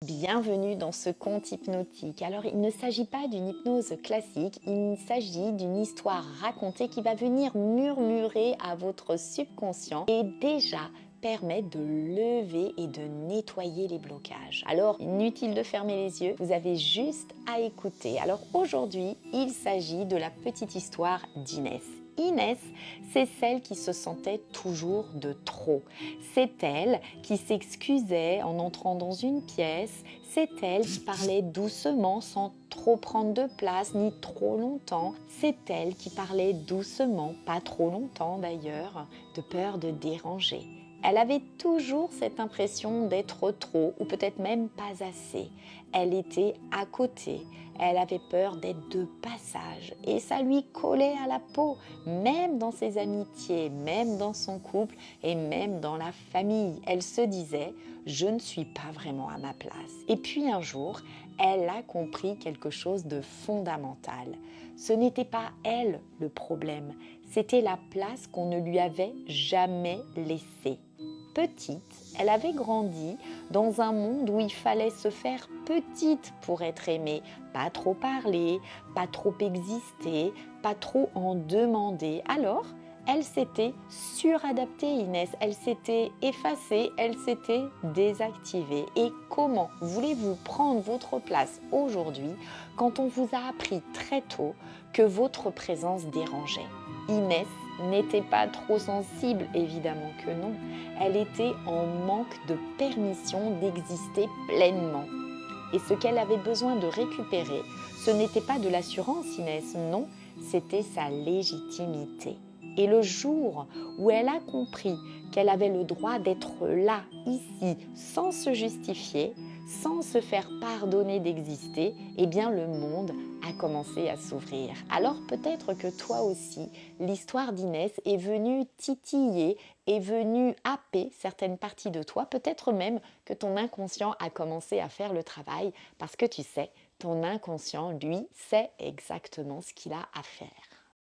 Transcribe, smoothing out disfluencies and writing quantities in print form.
Bienvenue dans ce conte hypnotique. Alors, il ne s'agit pas d'une hypnose classique, il s'agit d'une histoire racontée qui va venir murmurer à votre subconscient et déjà permettre de lever et de nettoyer les blocages. Alors, inutile de fermer les yeux, vous avez juste à écouter. Alors aujourd'hui, il s'agit de la petite histoire d'Inès. Inès, c'est celle qui se sentait toujours de trop. C'est elle qui s'excusait en entrant dans une pièce. C'est elle qui parlait doucement sans trop prendre de place ni trop longtemps. C'est elle qui parlait doucement, pas trop longtemps d'ailleurs, de peur de déranger. Elle avait toujours cette impression d'être trop ou peut-être même pas assez. Elle était à côté, elle avait peur d'être de passage et ça lui collait à la peau, même dans ses amitiés, même dans son couple et même dans la famille. Elle se disait « je ne suis pas vraiment à ma place ». Et puis un jour, elle a compris quelque chose de fondamental. Ce n'était pas elle le problème, c'était la place qu'on ne lui avait jamais laissée. Petite, elle avait grandi dans un monde où il fallait se faire petite pour être aimée, pas trop parler, pas trop exister, pas trop en demander. Alors, elle s'était suradaptée, Inès, elle s'était effacée, elle s'était désactivée. Et comment voulez-vous prendre votre place aujourd'hui quand on vous a appris très tôt que votre présence dérangeait? Inès n'était pas trop sensible, évidemment que non. Elle était en manque de permission d'exister pleinement. Et ce qu'elle avait besoin de récupérer, ce n'était pas de l'assurance, Inès, non, c'était sa légitimité. Et le jour où elle a compris qu'elle avait le droit d'être là, ici, sans se justifier, sans se faire pardonner d'exister, eh bien le monde a commencé à s'ouvrir. Alors peut-être que toi aussi, l'histoire d'Inès est venue titiller, est venue happer certaines parties de toi, peut-être même que ton inconscient a commencé à faire le travail parce que tu sais, ton inconscient, lui, sait exactement ce qu'il a à faire.